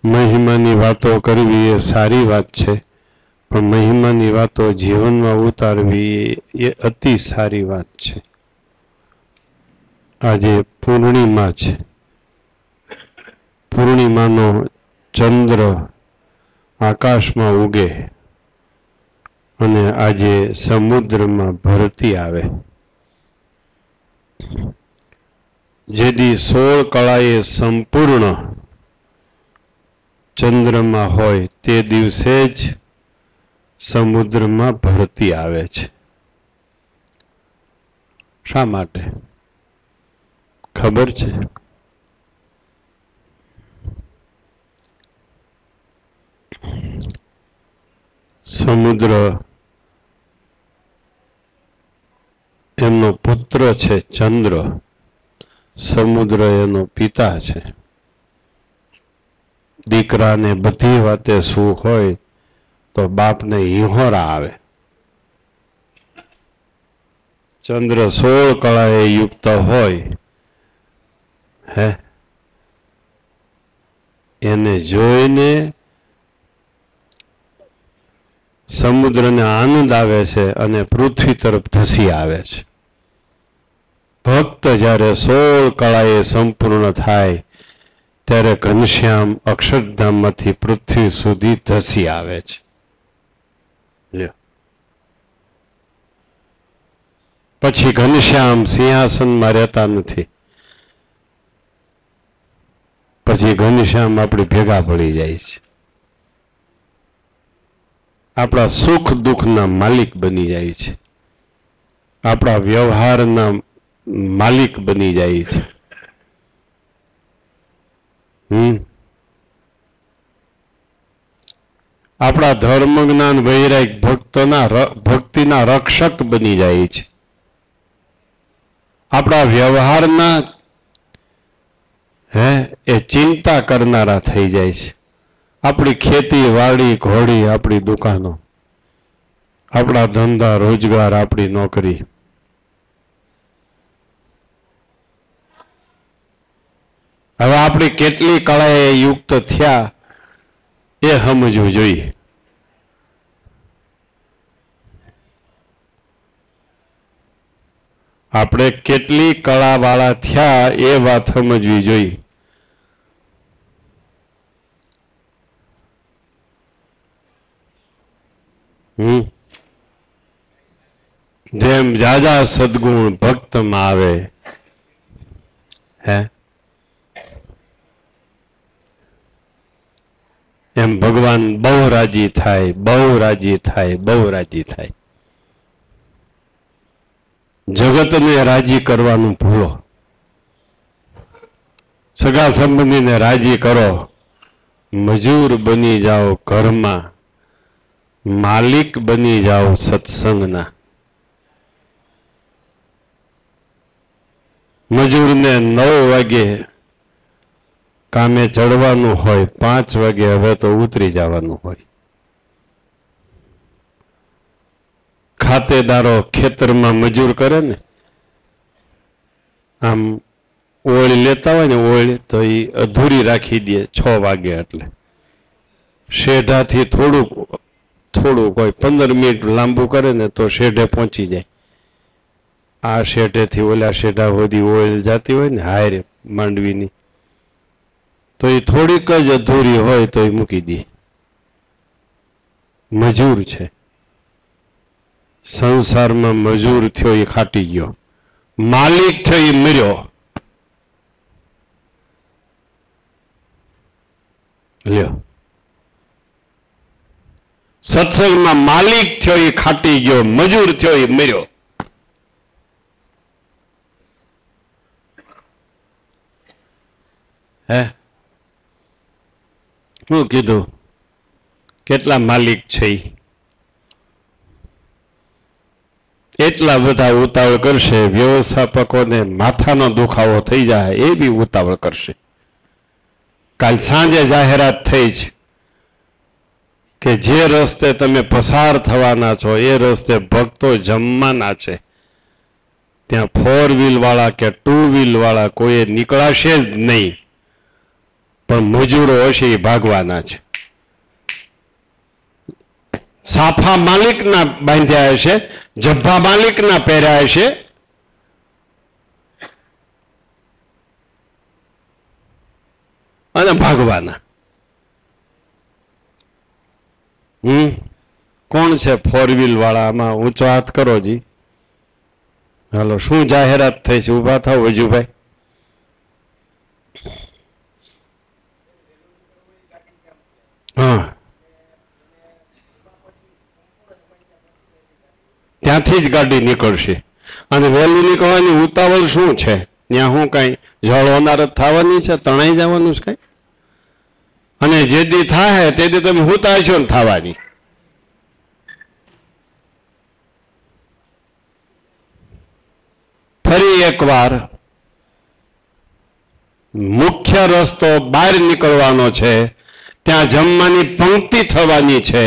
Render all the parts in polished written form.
મહિમાની વાતો કરવી એ સારી વાત છે, પણ મહિમાની વાતો જીવનમાં ઉતારવી એ અતિ સારી વાત છે. આજે પૂર્ણિમા છે. પૂર્ણિમાનો ચંદ્ર આકાશમાં ઉગે અને આજે સમુદ્રમાં ભરતી આવે. જેથી 16 કળાએ સંપૂર્ણ ચંદ્રમાં હોય તે દિવસે જ સમુદ્રમાં ભરતી આવે છે. શા માટે ખબર છે? સમુદ્ર એમનો પુત્ર છે ચંદ્ર, સમુદ્ર એનો પિતા છે. દીકરાને બધી વાતે સુખ હોય તો બાપને હિંહોરા આવે. ચંદ્ર 16 કળાએ યુક્ત હોય એને જોઈને સમુદ્રને આનંદ આવે છે અને પૃથ્વી તરફ ધસી આવે છે. ભક્ત જ્યારે 16 કળાએ સંપૂર્ણ થાય ત્યારે ઘનશ્યામ અક્ષરધામમાંથી પૃથ્વી સુધી ધસી આવે છે. પછી ઘનશ્યામ સિંહાસનમાં રહેતા નથી. પછી ઘનશ્યામ આપણી ભેગા પડી જાય છે. આપણા સુખ દુઃખના માલિક બની જાય છે. આપણા વ્યવહારના માલિક બની જાય છે. આપણા ધર્મ જ્ઞાન વૈરાગ ભક્તિના રક્ષક બની જાય છે. આપણા વ્યવહારના એ ચિંતા કરનારા થઈ જાય છે. આપણી ખેતી વાડી ઘોડી, આપણી દુકાનો, આપણા ધંધા રોજગાર, આપણી નોકરી, હવે આપણી કેટલી કળાએ યુક્ત થયા એ સમજવું જોઈએ. આપણે કેટલી કળાવાળા થયા એ વાત સમજવી જોઈએ. જેમ જાજા સદગુણ ભક્તમાં આવે એમ ભગવાન બહુ રાજી થાય, બહુ રાજી થાય, બહુ રાજી થાય. જગતને રાજી કરવાનું ભૂલો. સગા સંબંધીને રાજી કરો. મજૂર બની જાઓ ઘરમાં, માલિક બની જાઓ સત્સંગના. મજૂરને 9 વાગે કામે ચડવાનું હોય, 5 વાગે હવે તો ઉતરી જવાનું હોય. ખાતેદારો ખેતરમાં મજૂર કરે ને, આમ ઓળી લેતા હોય ને, ઓળી તો એ અધૂરી રાખી દે 6 વાગે. એટલે શેઢાથી થોડુંક કોઈ 15 મિનિટ લાંબુ કરે ને તો શેઢે પહોંચી જાય. આ શેઢેથી ઓલા શેઢા સુધી ઓળી જતી હોય ને હારે માંડવીની, તો એ થોડીક જ અધૂરી હોય તો એ મૂકી દે. મજૂર છે. સંસારમાં મજૂર થયો એ ખાટી ગયો, માલિક થયો એ મર્યો. લ્યો, સત્સંગમાં માલિક થયો એ ખાટી ગયો, મજૂર થયો એ મર્યો. શું કીધું? કેટલા માલિક છે? એટલા બધા ઉતાવળ કરશે. વ્યવસ્થાપકોને માથાનો દુખાવો થઈ જાય એ બી ઉતાવળ કરશે. કાલ સાંજે જાહેરાત થઈ છે કે જે રસ્તે તમે પસાર થવાના છો એ રસ્તે ભક્તો જમવાના છે. ત્યાં 4 વ્હીલ વાળા કે 2 વ્હીલ વાળા કોઈ નીકળાશે જ નહીં. પણ મજૂરો હશે એ ભાગવાના છે. સાફા માલિકના બાંધ્યા હશે, જબ્બા માલિકના પહેર્યા હશે, અને ભાગવાના. કોણ છે ફોર વ્હીલ વાળા? આમાં ઊંચો હાથ કરો જી. હાલો, શું જાહેરાત થઈ છે? ઉભા થાવ વજુભાઈ. હા, ત્યાંથી જ ગાડી નીકળશે. અને વહેલું નીકળવાની ઉતાવળ શું છે? ત્યાં હું કઈ જળ હોનાર જ થવાની છે? તણાઈ જવાનું છે કઈ? અને જે દી થાય તે દી તમે હુતા છો ને થવાની. ફરી એકવાર મુખ્ય રસ્તો બહાર નીકળવાનો છે, ત્યાં જમવાની પંક્તિ થવાની છે.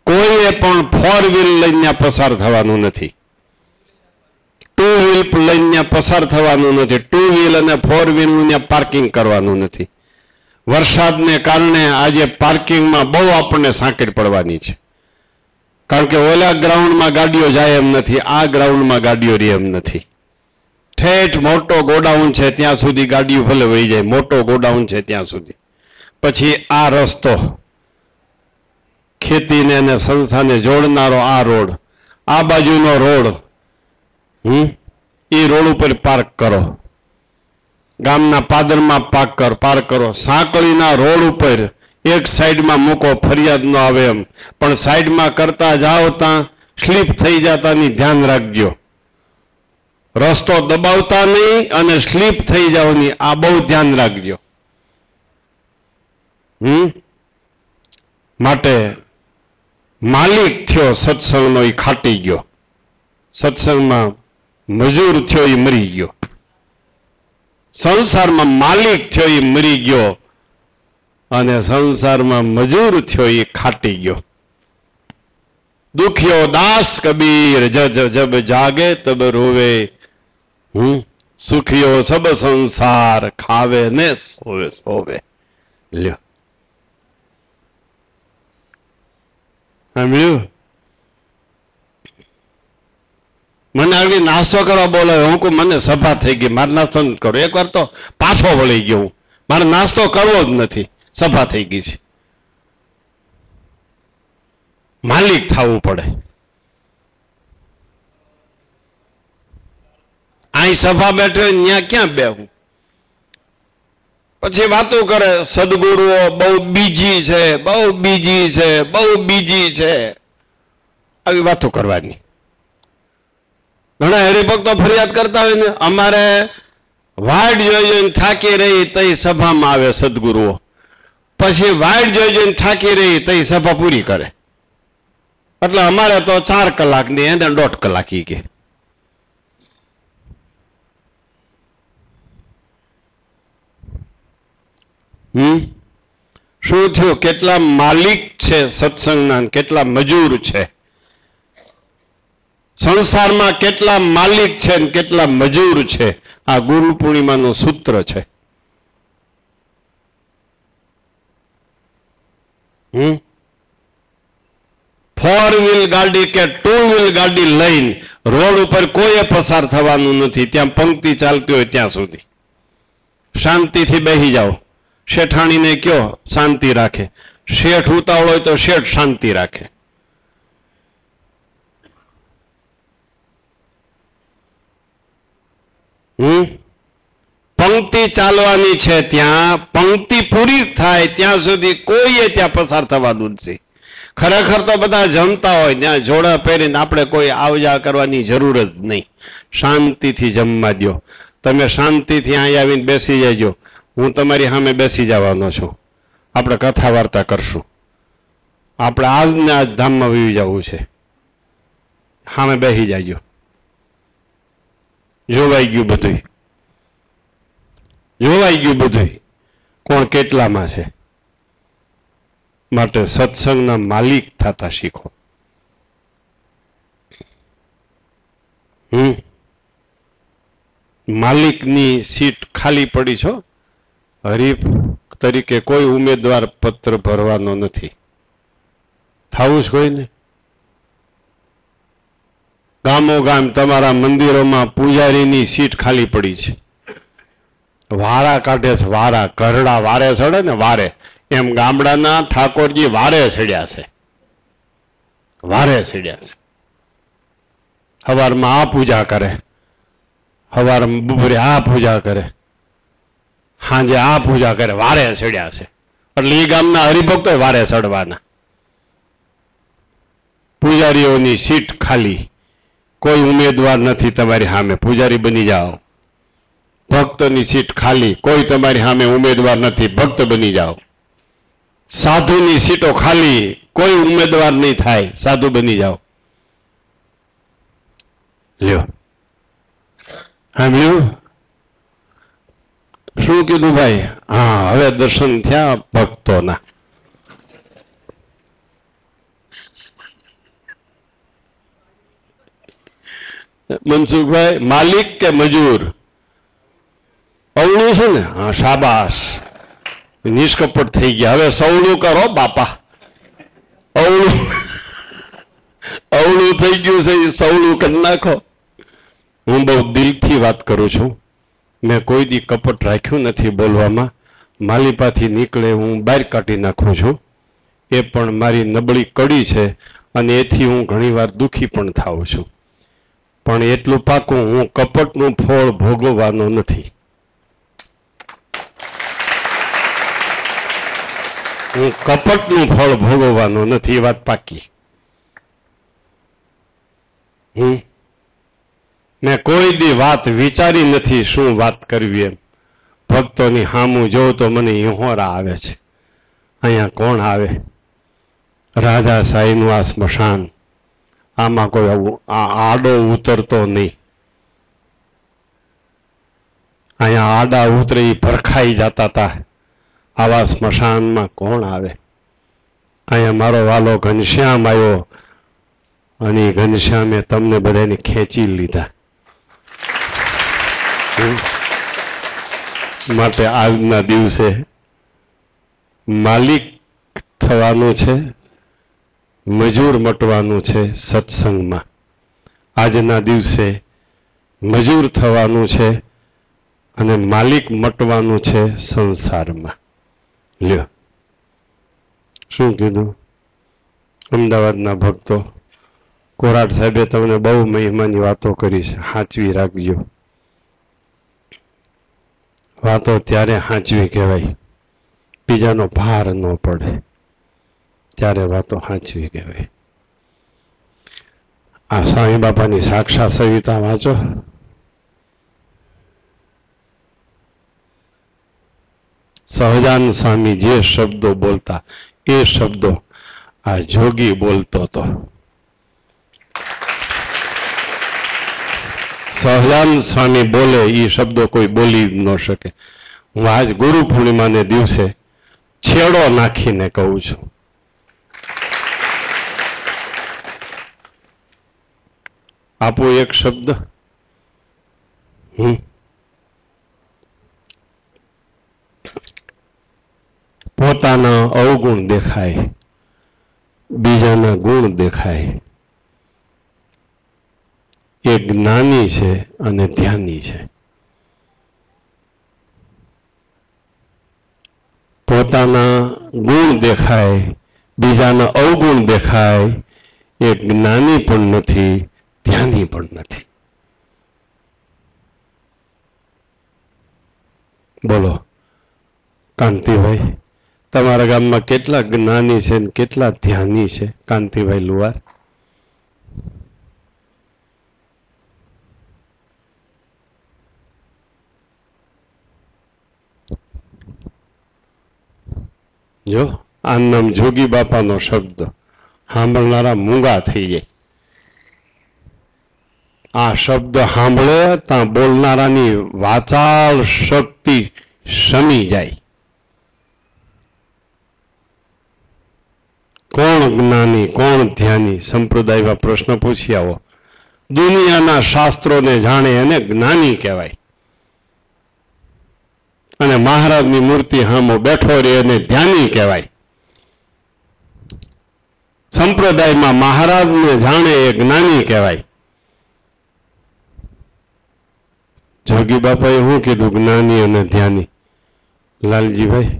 કોઈએ પણ ફોર વ્હીલ લઈને પસાર થવાનું નથી, ટુ વ્હીલ લઈને પસાર થવાનું નથી, ટુ વ્હીલ અને ફોર વ્હીલનું પાર્કિંગ કરવાનું નથી. વરસાદને કારણે આજે પાર્કિંગમાં બહુ આપણને સાંકળ પડવાની છે, કારણ કે ઓલા ગ્રાઉન્ડમાં ગાડીઓ જાય એમ નથી, આ ગ્રાઉન્ડમાં ગાડીઓ રહે એમ નથી. ઠેઠ મોટો ગોડાઉન છે ત્યાં સુધી ગાડીઓ ભલે વહી જાય, મોટો ગોડાઉન છે ત્યાં સુધી. પછી આ રસ્તો ખેતીને અને સંસ્થાને જોડનારો આ રોડ, આ બાજુનો રોડ, એ રોડ ઉપર પાર્ક કરો. ગામના પાદરમાં પાર્ક કરો. સાંકળીના રોડ ઉપર એક સાઈડમાં મૂકો, ફરિયાદ ન આવે એમ. પણ સાઈડમાં કરતા જાઓ ત્યાં સ્લીપ થઈ જતાની ધ્યાન રાખજો. રસ્તો દબાવતા નહીં અને સ્લીપ થઈ જવાની, આ બહુ ધ્યાન રાખજો. માટે માલિક થયો સત્સંગનો એ ખાટી ગયો, સત્સંગમાં મજૂર થયો એ મરી ગયો, સંસારમાં માલિક થયો એ મરી ગયો, અને સંસારમાં મજૂર થયો એ ખાટી ગયો. દુખ્યો દાસ કબીર જબ જાગે તબ રોવે, સુખિયો સબ સંસાર ખાવે ને સોવે સોવે. લ્યો, સાંભળ્યું? મને આગળ નાસ્તો કરવા બોલાવે, હું કહું મને સભા થઈ ગઈ, મારે નાસ્તો નથી કરો. એકવાર તો પાછો વળી ગયો હું, મારે નાસ્તો કરવો જ નથી, સભા થઈ ગઈ છે. માલિક થવું પડે. અહીં સભા બેઠો ત્યાં ક્યાં બેહું? પછી વાતો કરે સદગુરુઓ બહુ બીજી છે, બહુ બીજી છે, બહુ બીજી છે, આવી વાતો કરવાની. ઘણા હરિભક્તો ફરિયાદ કરતા હોય ને, અમારે વાડ જોઈને થાકી રહી તઈ સભામાં આવે સદગુરુઓ, પછી વાડ જોઈને થાકી રહી તઈ સભા પૂરી કરે. એટલે અમારે તો 4 કલાકની એને 1.5 કલાક ઈ કે. શું થયું? કેટલા માલિક છે સત્સંગના, કેટલા મજૂર છે સંસારમાં, કેટલા માલિક છે ને કેટલા મજૂર છે. આ ગુરુ પૂર્ણિમાનું સૂત્ર છે. ફોર વ્હીલ ગાડી કે ટુ વ્હીલ ગાડી લઈને રોડ ઉપર કોઈએ પસાર થવાનું નથી, ત્યાં પંક્તિ ચાલતી હોય ત્યાં સુધી. શાંતિથી બેસી જાઓ. શેઠાણીને કયો શાંતિ રાખે, શેઠ ઉતાવળ હોય તો શેઠ શાંતિ રાખે. પંક્તિ ચાલવાની છે, ત્યાં પંક્તિ પૂરી થાય ત્યાં સુધી કોઈએ ત્યાં પસાર થવાનું નથી. ખરેખર તો બધા જમતા હોય ત્યાં જોડા પહેરીને આપણે કોઈ આવજા કરવાની જરૂર જ નહીં. શાંતિથી જમવા દો. તમે શાંતિથી અહીં આવીને બેસી જજો, હું તમારી સામે બેસી જવાનો છું, આપણે કથા વાર્તા કરશું. આપણે આજને આજ ધામમાં વહી જવું છે, સામે બેસી જાજો. જોવાઈ ગયું બધું, જોવાઈ ગયું બધું કોણ કેટલામાં છે. માટે સત્સંગના માલિક થતા શીખો. માલિકની સીટ ખાલી પડી છો, હરીફ તરીકે કોઈ ઉમેદવાર પત્ર ભરવાનો નથી. થવું જ કોઈને? ગામો ગામ તમારા મંદિરોમાં પૂજારીની સીટ ખાલી પડી છે. વારા કાઢે છે, વારા. ઘરડા વારે ચડે ને વારે, એમ ગામડાના ઠાકોરજી વારે ચડ્યા છે, વારે ચડ્યા છે. સવારમાં આ પૂજા કરે, સવારમાં બપોરે આ પૂજા કરે, સાંજે આ પૂજા કરે, વારે ચડ્યા છે. એટલે એ ગામના હરિભક્તો વારે ચડવાના. પૂજારીઓની સીટ ખાલી, કોઈ ઉમેદવાર નથી તમારી સામે, પૂજારી બની જાઓ. ભક્તની સીટ ખાલી, કોઈ તમારી સામે ઉમેદવાર નથી, ભક્ત બની જાઓ. સાધુની સીટો ખાલી, કોઈ ઉમેદવાર નહીં થાય, સાધુ બની જાઓ. લ્યો, સાંભળ્યું? શું કીધું ભાઈ? હા, હવે દર્શન થયા ભક્તોના. મનસુખભાઈ, માલિક કે મજૂર? અવળું છે ને? હા, શાબાશ, નિષ્કપટ થઈ ગયા. હવે સવળું કરો બાપા. અવળું અવળું થઈ ગયું છે, સવળું કરી નાખો. હું બહુ દિલથી વાત કરું છું. મેં કોઈ દી કપટ રાખ્યું નથી બોલવામાં. માલિપાથી નીકળે હું બહાર કાઢી નાખું છું. એ પણ મારી નબળી કડી છે, અને એથી હું ઘણીવાર દુઃખી પણ થાઉં છું. પણ એટલું પાકું, હું કપટનું ફળ ભોગવવાનો નથી. હું કપટનું ફળ ભોગવવાનો નથી, એ વાત પાકી. મેં કોઈ દી વાત વિચારી નથી શું વાત કરવી એમ. ભક્તોની સામું જોઉં તો મને ઈહોરા આવે છે. અહીંયા કોણ આવે? રાજાશાહીનું આ સ્મશાન, આમાં કોઈ આડો ઉતરતો નહીં. અહીંયા આડા ઉતરે એ ભરખાઈ જતા હતા. આવા સ્મશાનમાં કોણ આવે? અહીંયા મારો વાલો ઘનશ્યામ આવ્યો, અને ઘનશ્યામે તમને બધાને ખેંચી લીધા. માટે આજના દિવસે માલિક થવાનું છે, મજૂર મટવાનું છે સત્સંગમાં. આજના દિવસે મજૂર થવાનું છે અને માલિક મટવાનું છે સંસારમાં. લ્યો, શું કીધું? અમદાવાદના ભક્તો, કોરાટ સાહેબે તમને બહુ મહિમાની વાતો કરી છે, સાચવી રાખજો. વાતો ત્યારે સાચવી કહેવાય, બીજાનો ભાર ન પડે ત્યારે વાતો સાચવી કહેવાય. આ સ્વામી બાપાની સાક્ષાત સવિતા વાંચો. સહજાનંદ સ્વામી જે શબ્દો બોલતા એ શબ્દો આ જોગી બોલતો હતો. સહજાનંદ સ્વામી બોલે એ શબ્દો કોઈ બોલી ન શકે. હું આજ ગુરુ પૂર્ણિમાને દિવસે છેડો નાખીને કહું છું. આપો એક શબ્દ. પોતાના અવગુણ દેખાય, બીજાના ગુણ દેખાય. એ જ્ઞાની છે અને ધ્યાની છે. પોતાના ગુણ દેખાય, બીજાના અવગુણ દેખાય. એ જ્ઞાની પણ નથી, ધ્યાની પણ નથી. બોલો કાંતિભાઈ, તમારા ગામમાં કેટલા જ્ઞાની છે ને કેટલા ધ્યાની છે? કાંતિભાઈ લુવાર. જો આ નામ જોગી બાપાનો શબ્દ સાંભળનારા મૂંગા થઈ જાય. આ શબ્દ સાંભળે ત્યાં બોલનારાની વાચાળ શક્તિ શમી જાય. કોણ જ્ઞાની, કોણ ધ્યાની? સંપ્રદાયમાં પ્રશ્ન પૂછી આવો. દુનિયાના શાસ્ત્રોને જાણે એને જ્ઞાની કહેવાય. અને મહારાજની મૂર્તિ સામે બેઠો રહે અને ધ્યાની કહેવાય. સંપ્રદાયમાં મહારાજને જાણે એ જ્ઞાની કહેવાય. જોગી બાપાએ શું કીધું? જ્ઞાની અને ધ્યાની. લાલજીભાઈ,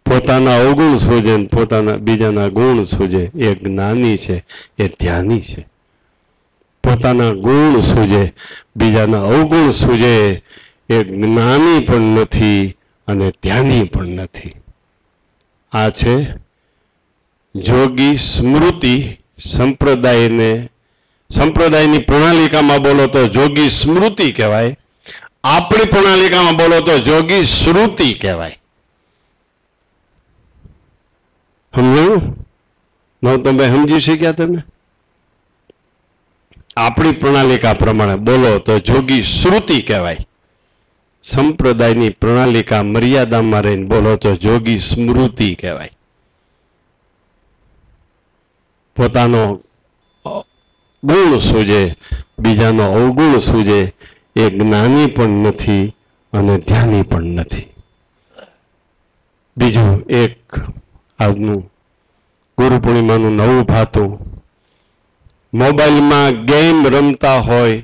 પોતાના અવગુણ સૂજે ને પોતાના બીજાના ગુણ સૂજે એ જ્ઞાની છે, એ ધ્યાની છે. પોતાના ગુણ સૂજે બીજાના અવગુણ સૂજે એ જ્ઞાની પણ નથી અને ધ્યાની પણ નથી. આ છે જોગી સ્મૃતિ. સંપ્રદાયની પ્રણાલિકામાં બોલો તો જોગી સ્મૃતિ કહેવાય. આપણી પ્રણાલિકામાં બોલો તો જોગી શ્રુતિ કહેવાય. સમજાયું? તમે સમજી શક્યા? તમે આપણી પ્રણાલિકા પ્રમાણે બોલો તો જોગી શ્રુતિ કહેવાય. સંપ્રદાયની પ્રણાલિકા મર્યાદામાં રહીને બોલો તો જોગી સ્મૃતિ કહેવાય. પોતાનો ગુણ સૂજે બીજાનો અવગુણ સૂજે એ જ્ઞાની પણ નથી અને ધ્યાની પણ નથી. બીજું એક આજનું ગુરુ પૂર્ણિમાનું નવું ભાતું, મોબાઈલમાં ગેમ રમતા હોય,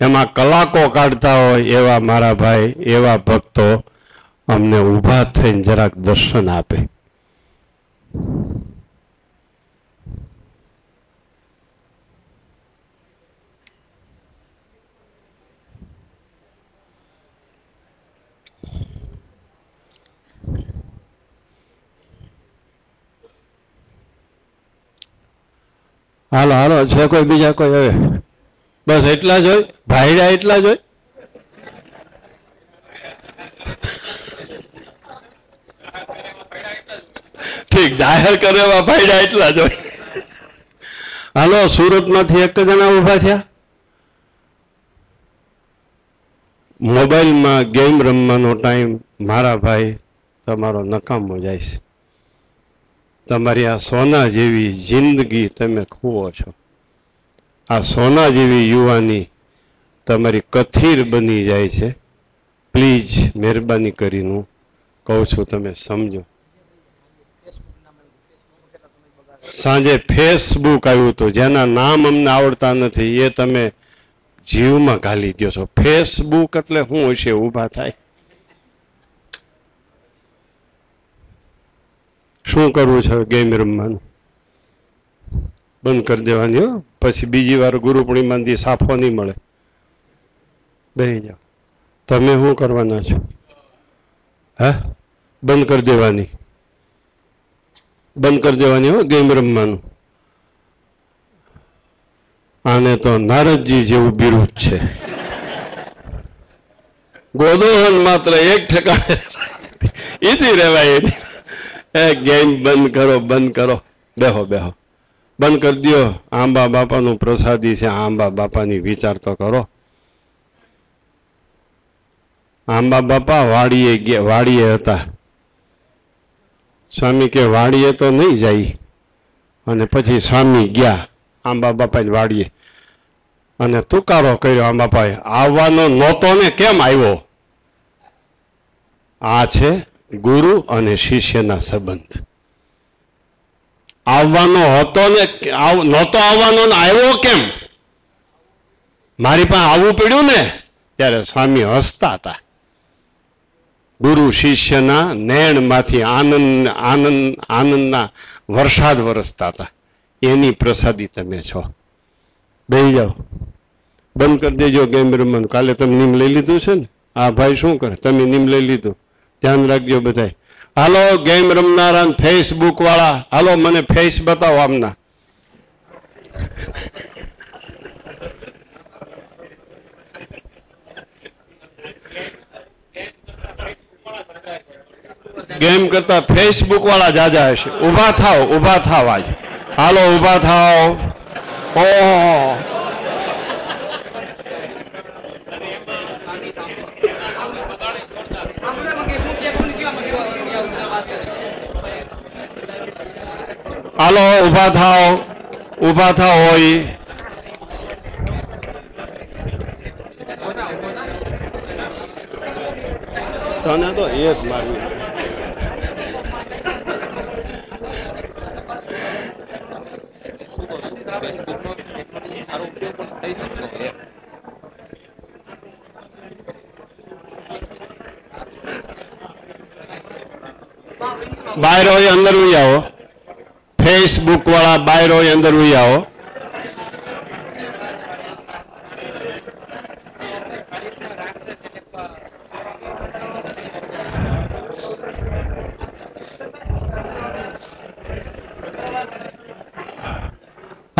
એમાં કલાકો કાઢતા હોય એવા મારા ભાઈ, એવા ભક્તો અમને ઊભા થઈને જરાક દર્શન આપે. હાલો હાલો, છે કોઈ બીજા કોઈ? હવે બસ એટલા જ હોય ભાઈડા, એટલા જ હોય. ઠીક, જાહેર કરેવા ભાઈડા એટલા જ હોય. હાલો, સુરતમાંથી એક જણા ઉભા થયા. મોબાઈલમાં ગેમ રમવાનો ટાઈમ મારા ભાઈ તમારો નકામો જાય છે. તમારી આ સોના જેવી જિંદગી તમે ખોવો છો. આ સોના જેવી યુવાની તમારી કથીર બની જાય છે. પ્લીઝ મહેરબાની કરીને કહું છું, તમે સમજો. સાંજે ફેસબુક આવ્યું હતું, જેના નામ અમને આવડતા નથી એ તમે જીવમાં ઘાલી દો છો. ફેસબુક એટલે શું હશે? ઊભા થાય. શું કરવું છે? ગેમ રમવાનું બંધ કરી દેવાની હો. પછી બીજી વાર ગુરુ પૂર્ણિમાથી સાફો નહીં મળે. બેહી જાઓ. તમે શું કરવાના છો? હા, બંધ કરી દેવાની. બંધ કરી દેવાની હો ગેમ રમવાનું. આને તો નારદજી જેવું બિરુદ છે. ગોદોહન માત્ર એક ઠેકાણે એથી રહેવાય. એ ગેમ બંધ કરો, બંધ કરો. બેહો બેહો, બંધ કરી દો. આંબા બાપાનું પ્રસાદી છે. આંબા બાપાની વિચાર તો કરો. આંબા બાપા વાડીએ હતા. સ્વામી કે વાડીએ તો નહીં જાય. અને પછી સ્વામી ગયા આંબા બાપાની વાડીએ અને તુકારો કર્યો. આંબા બાપાએ આવવાનો નહોતો ને કેમ આવ્યો? આ છે ગુરુ અને શિષ્યના સંબંધ. આવવાનો હતો ને નહોતો આવવાનો ને આવ્યો કેમ? મારી પાસે આવવું પડ્યું ને. ત્યારે સ્વામી હસતા હતા. ગુરુ શિષ્યના નયનમાંથી આનંદના વરસાદ વરસતા હતા. એની પ્રસાદી તમે છો. બેહી જાઓ, બંધ કરી દેજો ગેમ રમવાનું. કાલે તમે નીમ લઈ લીધું છે ને? આ ભાઈ શું કરે? તમે નીમ લઈ લીધું. ધ્યાન રાખજો બધાય. હાલો ગેમ રમનારા ફેસબુક વાળા, હાલો મને ફેસ બતાવો આમના. ગેમ કરતા ફેસબુક વાળા જાજા હશે. ઉભા થાવ, ઉભા થાવ આજ. હાલો ઉભા થાવ. ઓહો, હાલો ઉભા થાવ, ઉભા થાવ. હોય તને તો એક મારવી. બહાર હોય અંદર ઉઈ આવો. ફેસબુક વાળા બહાર હોય અંદર ઉઈ આવો.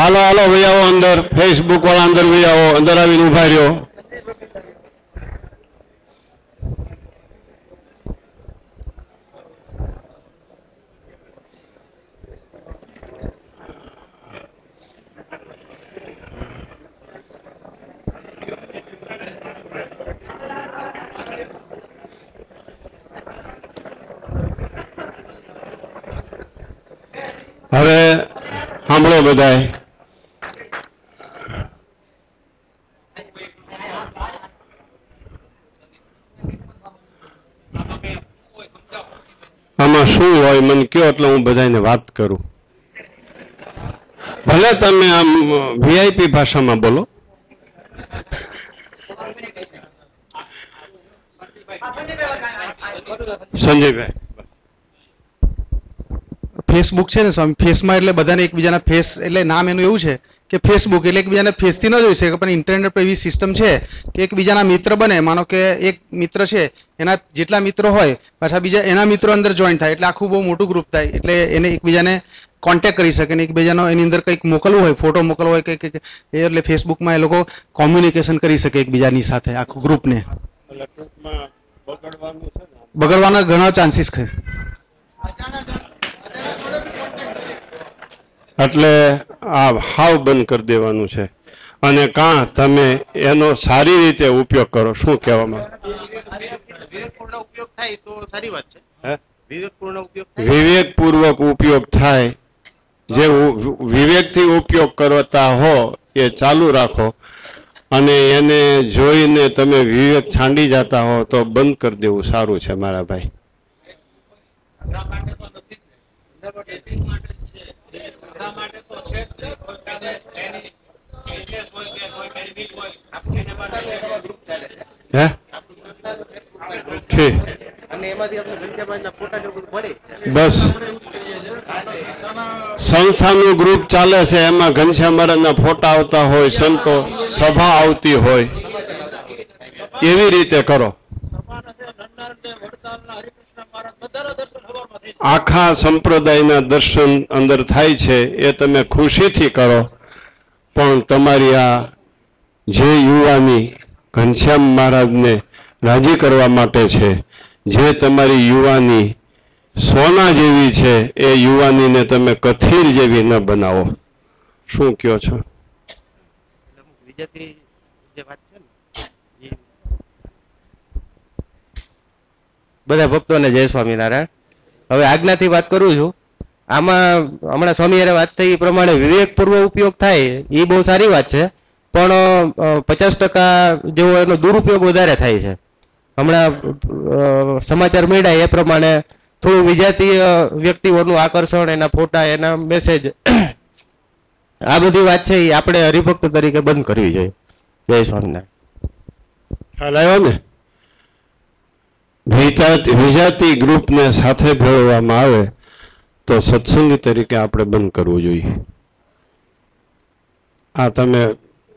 હાલો હાલો ભાઈ આવો અંદર. ફેસબુક વાળા અંદર ભાઈ આવો. અંદર આવીને ઉભા રહ્યો. હવે સાંભળો બધાય. આમાં શું હોય મને કયો એટલે હું બધાને વાત કરું. ભલે તમે આમ વીઆઈપી ભાષામાં બોલો. સંજયભાઈ. ફેસબુક છે ને સ્વામી, ફેસમાં એટલે બધાને એકબીજાના ફેસ એટલે નામ એનું એવું છે કે ફેસબુક એટલે એકબીજાને ફેસથી ન જોઈ શકે, પણ ઇન્ટરનેટ પર એવી સિસ્ટમ છે કે એકબીજાના મિત્ર બને. માનો કે એક મિત્ર છે એના જેટલા મિત્રો હોય પાછા બીજા એના મિત્રો અંદર જોઈન થાય એટલે આખું બહુ મોટું ગ્રુપ થાય. એટલે એને એકબીજાને કોન્ટેક્ટ કરી શકે ને એકબીજાનો એની અંદર કંઈક મોકલવું હોય, ફોટો મોકલવો હોય કંઈક એટલે ફેસબુકમાં એ લોકો કોમ્યુનિકેશન કરી શકે એકબીજાની સાથે આખું ગ્રુપને. બગડવાના ઘણા ચાન્સીસ છે. એટલે આ હાવ બંધ કરી દેવાનું છે. અને કાં તમે એનો સારી રીતે ઉપયોગ કરો. શું કહેવામાં વિવેકપૂર્વક ઉપયોગ થાય. જે વિવેકથી ઉપયોગ કરતા હો એ ચાલુ રાખો. અને એને જોઈને તમે વિવેક છાંડી જતા હો તો બંધ કરી દેવું સારું છે મારા ભાઈ. બસ સંસ્થાનું ગ્રુપ ચાલે છે એમાં ઘનશ્યામ મહારાજના ફોટા આવતા હોય, સંતો સભા આવતી હોય, એવી રીતે કરો. આખા સંપ્રદાયના દર્શન અંદર થાય છે એ તમે ખુશીથી કરો. પણ તમારી આ જે યુવાની ઘનશ્યામ મહારાજને રાજી કરવા માટે છે, જે તમારી યુવાની સોના જેવી છે એ યુવાનીને તમે કથીર જેવી ન બનાવો. શું કહો છો? બધા ભક્તોને જય સ્વામિનારાયણ. હવે આજ્ઞાથી વાત કરું છું. આમાં હમણાં સ્વામીએ વાત થઈ એ પ્રમાણે વિવેકપૂર્વક ઉપયોગ થાય એ બહુ સારી વાત છે, પણ 50% જેવો એનો દુરુપયોગ વધારે થાય છે. હમણાં સમાચાર મળ્યા એ પ્રમાણે થોડું વિજાતીય વ્યક્તિઓનું આકર્ષણ, એના ફોટા, એના મેસેજ, આ બધી વાત છે એ આપણે હરિભક્ત તરીકે બંધ કરવી જોઈએ. જય સ્વામિનારાયણ. ખ્યાલ આવ્યો ને? વિજાતી ગ્રુપને સાથે ભેળવવામાં આવે તો સત્સંગી તરીકે આપણે બંધ કરવું જોઈએ. આ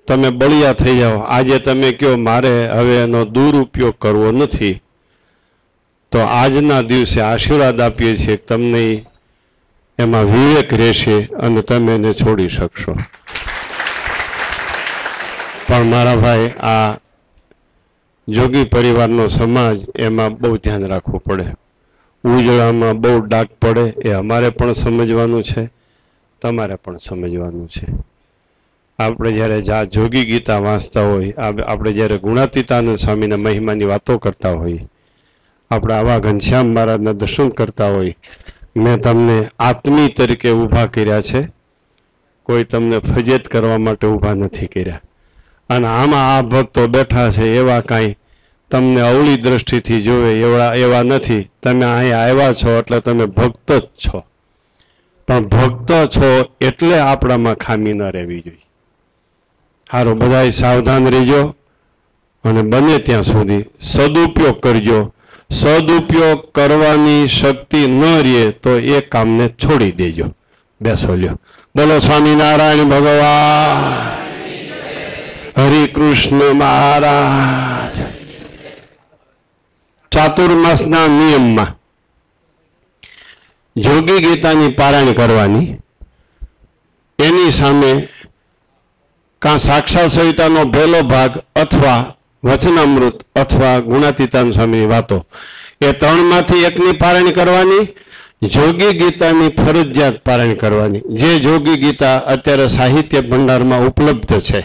તમે બળિયા થઈ જાઓ. આજે તમે કહો મારે હવે એનો દુરુપયોગ કરવો નથી, તો આજના દિવસે આશીર્વાદ આપીએ છીએ તમને એમાં વિવેક રહેશે અને તમે એને છોડી શકશો. પણ મારા ભાઈ આ જોગી પરિવારનો સમાજ એમાં બહુ ધ્યાન રાખવું પડે. ઉજળામાં બહુ ડાક પડે એ અમારે પણ સમજવાનું છે, તમારે પણ સમજવાનું છે. આપણે જ્યારે જોગી ગીતા વાંચતા હોય, આપણે જ્યારે ગુણાતીતાનંદ સ્વામીના મહિમાની વાતો કરતા હોય, આપણે આવા ઘનશ્યામ મહારાજના દર્શન કરતા હોય, મેં તમને આત્મી તરીકે ઊભા કર્યા છે, કોઈ તમને ફજેત કરવા માટે ઊભા નથી કર્યા. અને આમાં આ ભક્તો બેઠા છે એવા કાંઈ તમને અવળી દ્રષ્ટિથી જોવે એવા નથી. તમે અહીંયા આવ્યા છો એટલે તમે ભક્ત જ છો, પણ ભક્ત છો એટલે આપણામાં ખામી ન રહેવી જોઈએ. સારું, બધાય સાવધાન રહેજો અને બને ત્યાં સુધી સદુપયોગ કરજો. સદુપયોગ કરવાની શક્તિ ન રહે તો એ કામને છોડી દેજો. બેસો લ્યો. બોલો સ્વામિનારાયણ ભગવાન, હરિકૃષ્ણ મહારાજ. ચાતુર્માસના નિયમમાં જોગી ગીતાની પારાયણ કરવાની, એની સામે કાં સાક્ષાત સવિતાનો પહેલો ભાગ અથવા વચનામૃત અથવા ગુણાતીતાન સ્વામીની વાતો, એ ત્રણમાંથી એકની પારાયણ કરવાની. જોગી ગીતાની ફરજિયાત પારાયણ કરવાની. જે જોગી ગીતા અત્યારે સાહિત્ય ભંડારમાં ઉપલબ્ધ છે.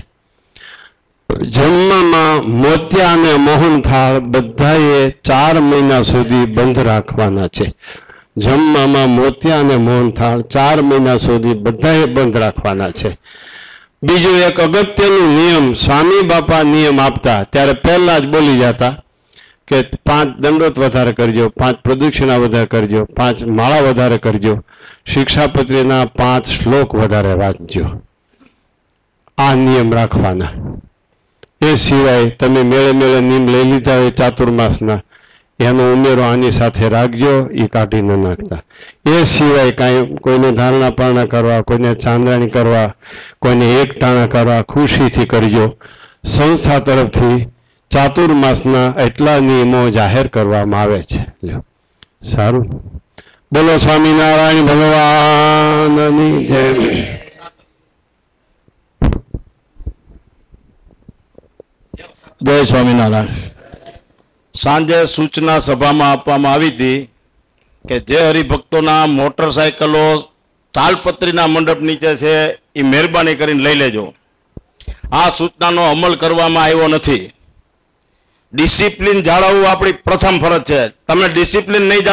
જન્મમાં મોતિયા અને મોહનથાળ બધાએ 4 મહિના સુધી બંધ રાખવાના છે. જન્મમાં મોતિયા અને મોહનથાળ 4 મહિના સુધી બધાએ બંધ રાખવાના છે. બીજું એક અગત્યનું નિયમ, સ્વામી બાપા નિયમ આપતા ત્યારે પહેલા જ બોલી જતા કે 5 દંડોત વધારે કરજો, 5 પ્રદક્ષિણા વધારે કરજો, 5 માળા વધારે કરજો, શિક્ષાપત્રીના 5 શ્લોક વધારે વાંચજો. આ નિયમ રાખવાના. એ સિવાય તમે મેળે મેળે નિયમ લઈ લીધા હોય ચાતુર્માસના, એનો ઉમેરો આની સાથે રાખજો, એ કાઢી ન નાખતા. એ સિવાય કાંઈ કોઈને ધારણા પારણા કરવા, કોઈને ચાંદ્રાણી કરવા, કોઈને એક ટાણા કરવા ખુશીથી કરજો. સંસ્થા તરફથી ચાતુર્માસના એટલા નિયમો જાહેર કરવામાં આવે છે. સારું, બોલો સ્વામિનારાયણ ભગવાનની જય. જય સ્વામિનારાયણ. સાંજે સૂચના સભામાં આપવામાં આવી હતી કે જે હરિભક્તોના મોટરસાયકલો તાલપત્રીના મંડપ નીચે છે એ મહેરબાની કરીને લઈ લેજો. આ સૂચનાનો અમલ કરવામાં આવ્યો નથી. ડિસિપ્લિન જાળવવું આપણી પ્રથમ ફરજ છે. તમે ડિસિપ્લિન નહીં